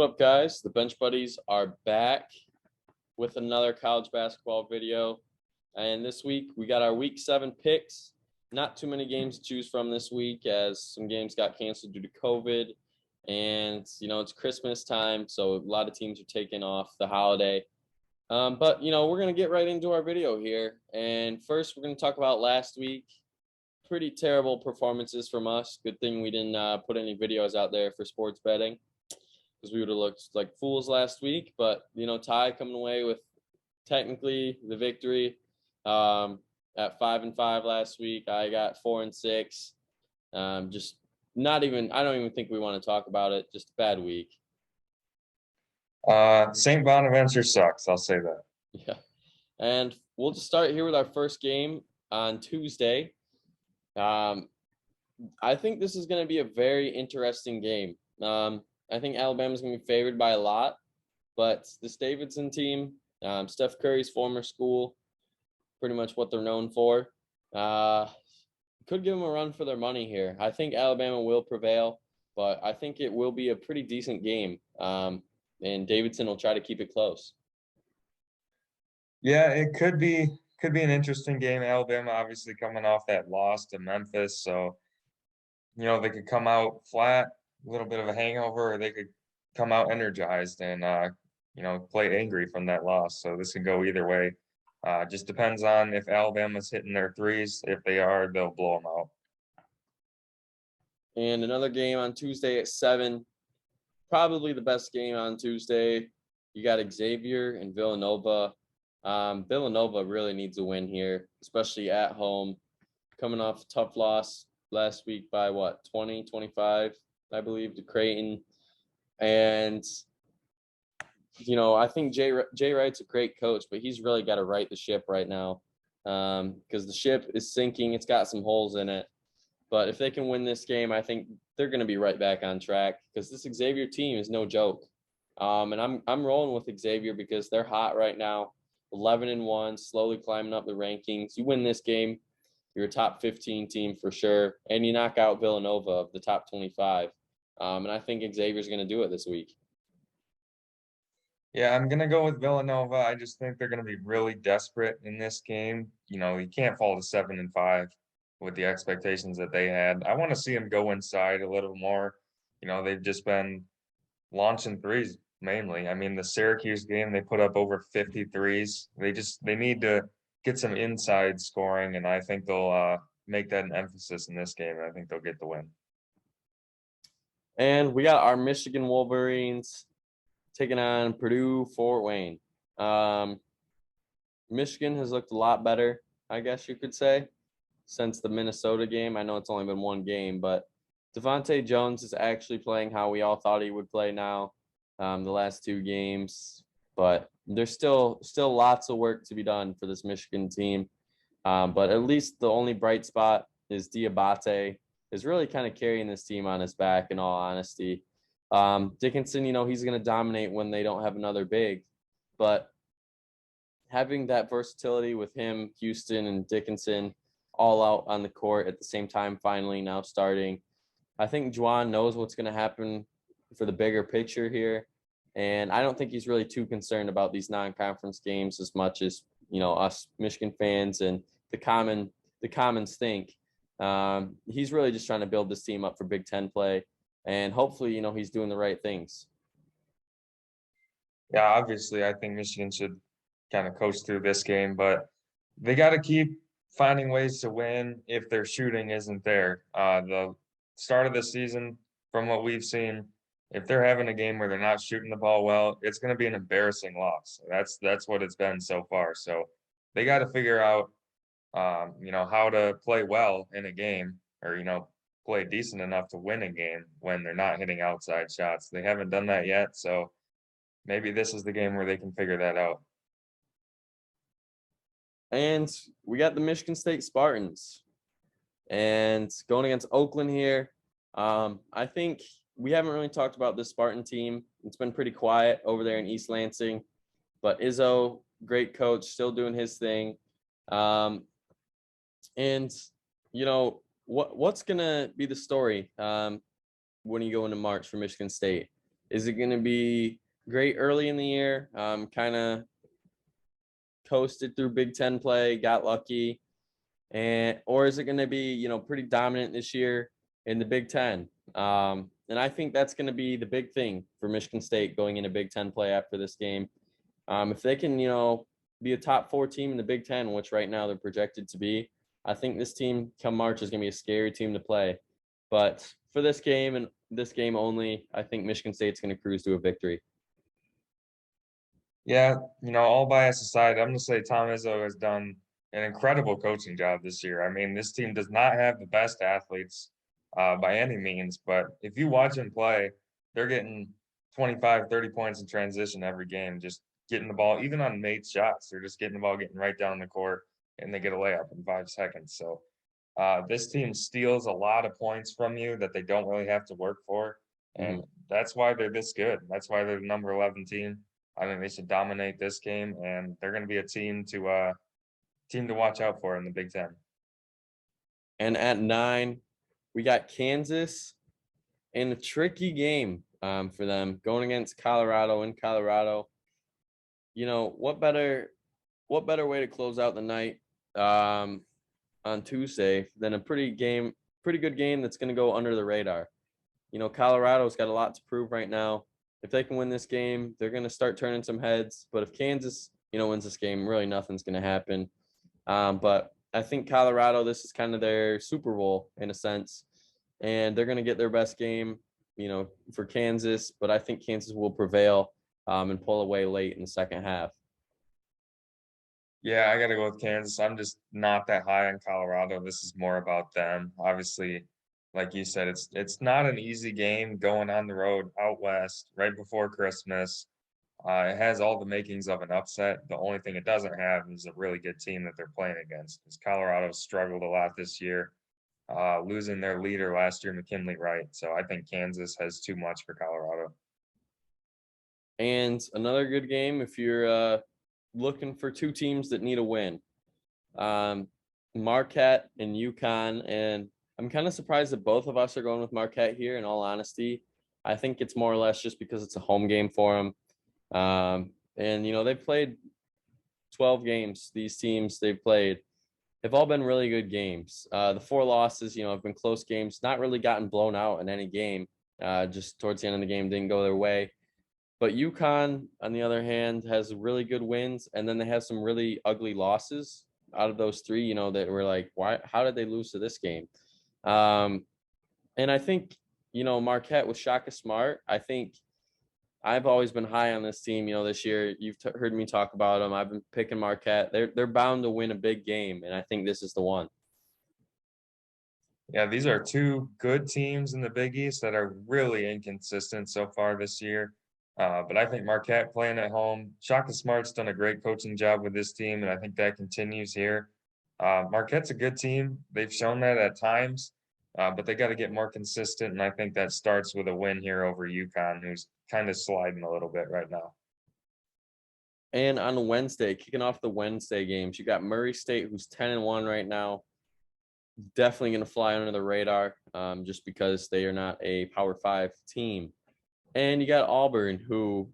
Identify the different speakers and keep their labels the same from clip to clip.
Speaker 1: What up, guys? The Bench Buddies are back with another college basketball video. And this week, we got our Week 7 picks. Not too many games to choose from this week as some games got canceled due to COVID. And, it's Christmas time, so a lot of teams are taking off the holiday. But we're going to get right into our video here. And first, we're going to talk about last week. Pretty terrible performances from us. Good thing we didn't put any videos out there for sports betting, because we would have looked like fools last week. But, Ty coming away with technically the victory at 5-5 last week. I got 4-6. Just not even, I don't even think we want to talk about it. Just a bad week.
Speaker 2: St. Bonaventure sucks. I'll say that.
Speaker 1: Yeah. And we'll just start here with our first game on Tuesday. I think this is going to be a very interesting game. I think Alabama's going to be favored by a lot, but this Davidson team, Steph Curry's former school, pretty much what they're known for, could give them a run for their money here. I think Alabama will prevail, but I think it will be a pretty decent game, and Davidson will try to keep it close.
Speaker 2: Yeah, it could be an interesting game. Alabama obviously coming off that loss to Memphis, so they could come out flat, a little bit of a hangover, or they could come out energized and play angry from that loss. So this could go either way. Just depends on if Alabama's hitting their threes. If they are, they'll blow them out.
Speaker 1: And another game on Tuesday at 7, probably the best game on Tuesday. You got Xavier and Villanova. Villanova really needs a win here, especially at home, coming off a tough loss last week by 20-25, I believe, to Creighton. And I think Jay Wright's a great coach, but he's really got to right the ship right now, because the ship is sinking. It's got some holes in it. But if they can win this game, I think they're going to be right back on track, because this Xavier team is no joke. And I'm rolling with Xavier because they're hot right now, 11-1, slowly climbing up the rankings. You win this game, you're a top 15 team for sure, and you knock out Villanova of the top 25. And I think Xavier's going to do it this week.
Speaker 2: Yeah, I'm going to go with Villanova. I just think they're going to be really desperate in this game. You can't fall to 7-5 with the expectations that they had. I want to see them go inside a little more. They've just been launching threes mainly. I mean, the Syracuse game, they put up over 50 threes. They need to get some inside scoring, and I think they'll make that an emphasis in this game, and I think they'll get the win.
Speaker 1: And we got our Michigan Wolverines taking on Purdue Fort Wayne. Michigan has looked a lot better, I guess you could say, since the Minnesota game. I know it's only been one game, but Devontae Jones is actually playing how we all thought he would play now, the last 2 games. But there's still lots of work to be done for this Michigan team. But at least the only bright spot is Diabate is really kind of carrying this team on his back, in all honesty. Dickinson, he's going to dominate when they don't have another big. But having that versatility with him, Houston and Dickinson, all out on the court at the same time, finally now starting, I think Juwan knows what's going to happen for the bigger picture here. And I don't think he's really too concerned about these non-conference games as much as, us Michigan fans and the commons think. He's really just trying to build this team up for Big Ten play. And hopefully, he's doing the right things.
Speaker 2: Yeah, obviously, I think Michigan should kind of coast through this game, but they got to keep finding ways to win if their shooting isn't there. The start of the season, from what we've seen, if they're having a game where they're not shooting the ball well, it's going to be an embarrassing loss. That's what it's been so far. So they got to figure out, how to play well in a game, or, play decent enough to win a game when they're not hitting outside shots. They haven't done that yet. So maybe this is the game where they can figure that out.
Speaker 1: And we got the Michigan State Spartans and going against Oakland here. I think we haven't really talked about this Spartan team. It's been pretty quiet over there in East Lansing, but Izzo, great coach, still doing his thing. And what's going to be the story when you go into March for Michigan State? Is it going to be great early in the year? Kind of coasted through Big Ten play, got lucky, or is it going to be pretty dominant this year in the Big Ten? And I think that's going to be the big thing for Michigan State going into Big Ten play after this game. If they can be a top 4 team in the Big Ten, which right now they're projected to be, I think this team come March is going to be a scary team to play. But for this game and this game only, I think Michigan State's going to cruise to a victory.
Speaker 2: Yeah, all bias aside, I'm going to say Tom Izzo has done an incredible coaching job this year. I mean, this team does not have the best athletes by any means, but if you watch them play, they're getting 25, 30 points in transition every game, just getting the ball, even on made shots. They're just getting the ball, getting right down the court, and they get a layup in 5 seconds. So this team steals a lot of points from you that they don't really have to work for. And that's why they're this good. That's why they're the number 11 team. I think they should dominate this game, and they're going to be a team to watch out for in the Big Ten.
Speaker 1: And at 9, we got Kansas in a tricky game for them going against Colorado in Colorado. What better way to close out the night on Tuesday than a pretty good game that's going to go under the radar. Colorado's got a lot to prove right now. If they can win this game, they're going to start turning some heads. But if Kansas, wins this game, really nothing's going to happen. But I think Colorado, this is kind of their Super Bowl in a sense, and they're going to get their best game, for Kansas. But I think Kansas will prevail and pull away late in the second half.
Speaker 2: Yeah, I got to go with Kansas. I'm just not that high on Colorado. This is more about them. Obviously, like you said, it's not an easy game going on the road out west right before Christmas. It has all the makings of an upset. The only thing it doesn't have is a really good team that they're playing against. Because Colorado struggled a lot this year, losing their leader last year, McKinley Wright. So I think Kansas has too much for Colorado.
Speaker 1: And another good game if you're looking for 2 teams that need a win. Marquette and UConn, and I'm kind of surprised that both of us are going with Marquette here, in all honesty. I think it's more or less just because it's a home game for them. And, they've played 12 games. These teams they've played have all been really good games. The 4 losses, have been close games, not really gotten blown out in any game. Just towards the end of the game didn't go their way. But UConn, on the other hand, has really good wins, and then they have some really ugly losses out of those 3, that were like, how did they lose to this game? And I think, Marquette with Shaka Smart, I think I've always been high on this team, this year. You've heard me talk about them. I've been picking Marquette. They're bound to win a big game, and I think this is the one.
Speaker 2: Yeah, these are 2 good teams in the Big East that are really inconsistent so far this year. But I think Marquette playing at home, Shaka Smart's done a great coaching job with this team, and I think that continues here. Marquette's a good team. They've shown that at times, but they got to get more consistent, and I think that starts with a win here over UConn, who's kind of sliding a little bit right now.
Speaker 1: And on Wednesday, kicking off the Wednesday games, you got Murray State, who's 10-1 right now. Definitely going to fly under the radar just because they are not a Power 5 team. And you got Auburn, who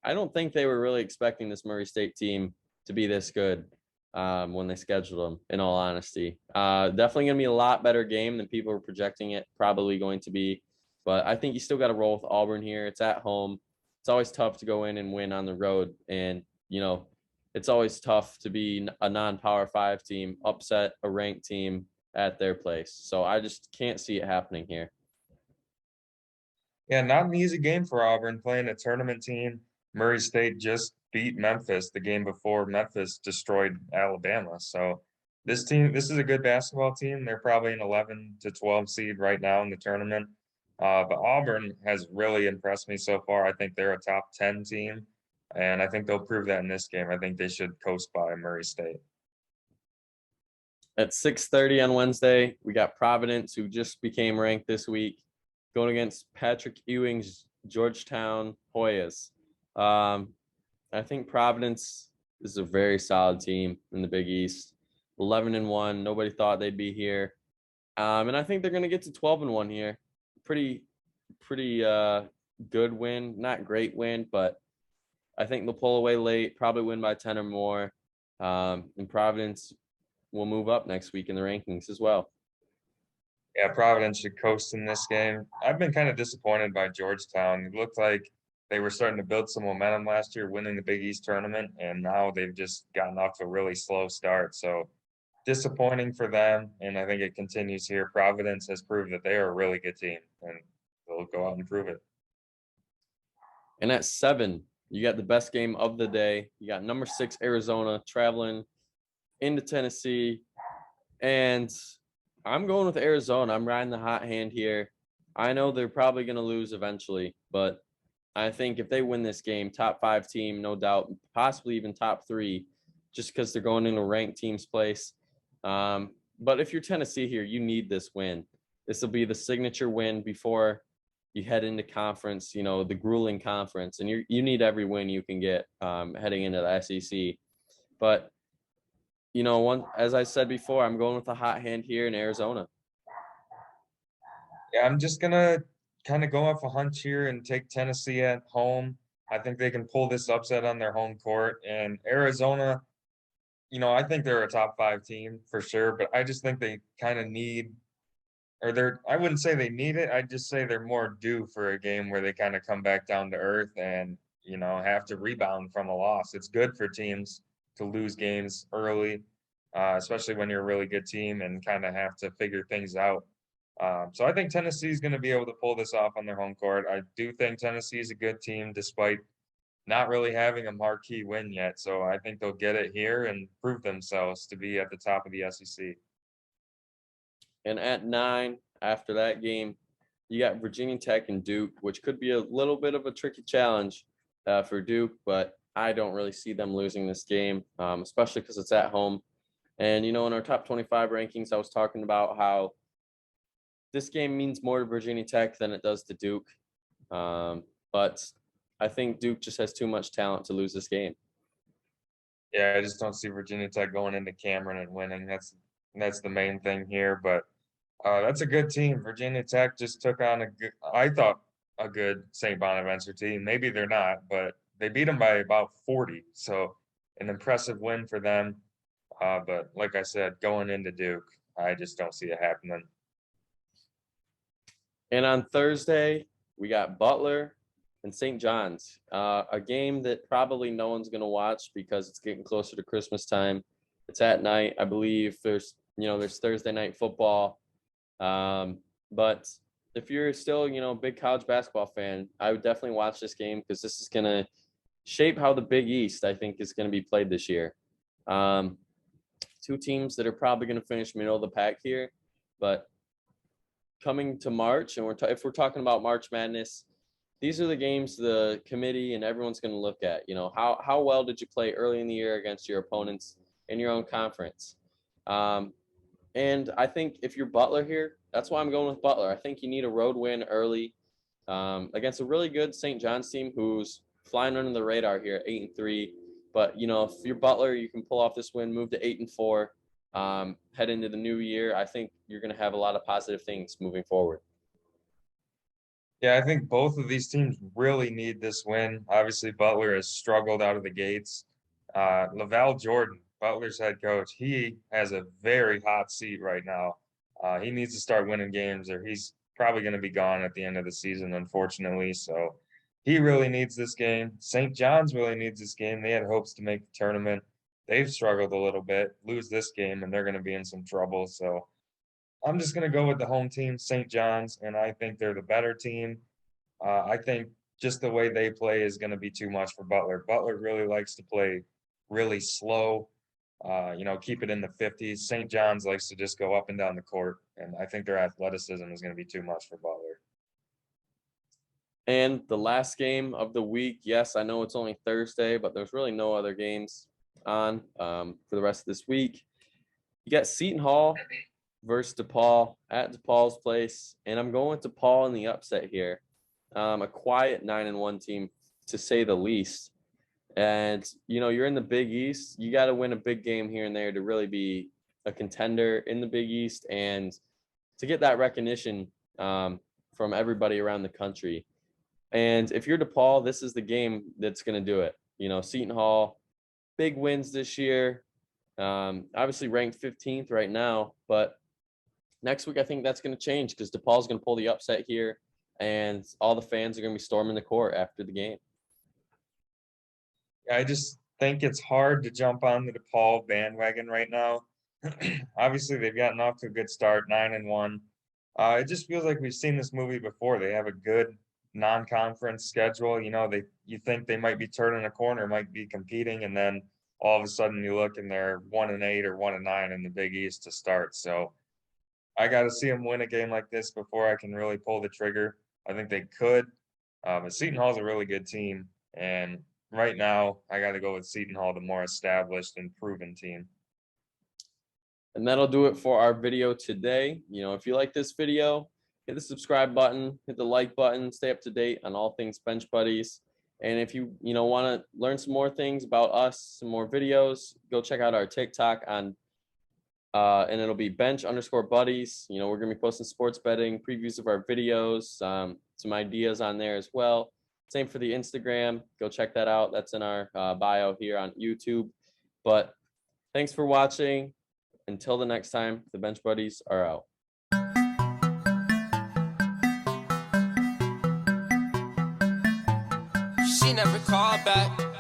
Speaker 1: I don't think they were really expecting this Murray State team to be this good when they scheduled them, in all honesty. Definitely going to be a lot better game than people were projecting it probably going to be. But I think you still got to roll with Auburn here. It's at home. It's always tough to go in and win on the road. And, it's always tough to be a non-Power 5 team, upset a ranked team at their place. So I just can't see it happening here.
Speaker 2: Yeah, not an easy game for Auburn playing a tournament team. Murray State just beat Memphis the game before Memphis destroyed Alabama. So this is a good basketball team. They're probably an 11 to 12 seed right now in the tournament. But Auburn has really impressed me so far. I think they're a top 10 team, and I think they'll prove that in this game. I think they should coast by Murray State.
Speaker 1: At 6:30 on Wednesday, we got Providence, who just became ranked this week, going against Patrick Ewing's Georgetown Hoyas. I think Providence is a very solid team in the Big East. 11-1. Nobody thought they'd be here. And I think they're going to get to 12-1 here. Pretty good win, not great win, but I think they'll pull away late, probably win by 10 or more. And Providence will move up next week in the rankings as well.
Speaker 2: Yeah, Providence should coast in this game. I've been kind of disappointed by Georgetown. It looked like they were starting to build some momentum last year, winning the Big East tournament, and now they've just gotten off to a really slow start. So disappointing for them, and I think it continues here. Providence has proved that they are a really good team, and they'll go out and prove it.
Speaker 1: And at 7, you got the best game of the day. You got number 6 Arizona traveling into Tennessee, and I'm going with Arizona. I'm riding the hot hand here. I know they're probably going to lose eventually, but I think if they win this game, top 5 team, no doubt, possibly even top 3, just because they're going into ranked team's place. But if you're Tennessee here, you need this win. This will be the signature win before you head into conference, the grueling conference, and you need every win you can get heading into the SEC. But as I said before, I'm going with a hot hand here in Arizona.
Speaker 2: Yeah, I'm just gonna kind of go off a hunch here and take Tennessee at home. I think they can pull this upset on their home court. And Arizona, I think they're a top 5 team for sure, but I just think they kind of need, I wouldn't say they need it. I'd just say they're more due for a game where they kind of come back down to earth and, have to rebound from a loss. It's good for teams to lose games early, especially when you're a really good team and kind of have to figure things out. So I think Tennessee is going to be able to pull this off on their home court. I do think Tennessee is a good team despite not really having a marquee win yet. So I think they'll get it here and prove themselves to be at the top of the SEC.
Speaker 1: And at 9, after that game, you got Virginia Tech and Duke, which could be a little bit of a tricky challenge for Duke, but I don't really see them losing this game, especially because it's at home. And, in our top 25 rankings, I was talking about how this game means more to Virginia Tech than it does to Duke. But I think Duke just has too much talent to lose this game.
Speaker 2: Yeah, I just don't see Virginia Tech going into Cameron and winning. That's the main thing here. But that's a good team. Virginia Tech just took on I thought a good St. Bonaventure team. Maybe they're not, but they beat them by about 40. So an impressive win for them. But like I said, going into Duke, I just don't see it happening.
Speaker 1: And on Thursday, we got Butler and St. John's, a game that probably no one's going to watch because it's getting closer to Christmas time. It's at night. I believe there's Thursday night football. But if you're still, a big college basketball fan, I would definitely watch this game because this is going to shape how the Big East, I think, is going to be played this year. 2 teams that are probably going to finish middle of the pack here, but coming to March, and if we're talking about March Madness, these are the games the committee and everyone's going to look at. How well did you play early in the year against your opponents in your own conference? And I think if you're Butler here, that's why I'm going with Butler. I think you need a road win early against a really good St. John's team who's flying under the radar here at 8-3. But if you're Butler, you can pull off this win, move to 8-4. Head into the new year. I think you're going to have a lot of positive things moving forward.
Speaker 2: Yeah, I think both of these teams really need this win. Obviously, Butler has struggled out of the gates. LaVall Jordan, Butler's head coach, he has a very hot seat right now. He needs to start winning games or he's probably going to be gone at the end of the season, unfortunately. So he really needs this game. St. John's really needs this game. They had hopes to make the tournament. They've struggled a little bit, lose this game, and they're going to be in some trouble. So I'm just going to go with the home team, St. John's, and I think they're the better team. I think just the way they play is going to be too much for Butler. Butler really likes to play really slow, keep it in the 50s. St. John's likes to just go up and down the court, and I think their athleticism is going to be too much for Butler.
Speaker 1: And the last game of the week, yes, I know it's only Thursday, but there's really no other games on for the rest of this week. You got Seton Hall versus DePaul at DePaul's place, and I'm going with DePaul in the upset here. A quiet 9-1 team, to say the least. And, you're in the Big East. You got to win a big game here and there to really be a contender in the Big East and to get that recognition from everybody around the country. And if you're DePaul, this is the game that's going to do it. Seton Hall, big wins this year. Obviously ranked 15th right now, but next week I think that's going to change because DePaul's going to pull the upset here, and all the fans are going to be storming the court after the game.
Speaker 2: I just think it's hard to jump on the DePaul bandwagon right now. Obviously, they've gotten off to a good start, 9-1. It just feels like we've seen this movie before. They have a good non-conference schedule. You think they might be turning a corner, might be competing, and then all of a sudden you look and they're 1-8 or 1-9 in the Big East to start. So I got to see them win a game like this before I can really pull the trigger. I think they could, but Seton Hall's a really good team, and right now I got to go with Seton Hall, the more established and proven team.
Speaker 1: And that'll do it for our video today. If you like this video, hit the subscribe button, hit the like button, stay up to date on all things Bench Buddies. And if you want to learn some more things about us, some more videos, go check out our TikTok on and it'll be bench_buddies. We're going to be posting sports betting, previews of our videos, some ideas on there as well. Same for the Instagram. Go check that out. That's in our bio here on YouTube. But thanks for watching. Until the next time, the Bench Buddies are out.
Speaker 3: She never called back.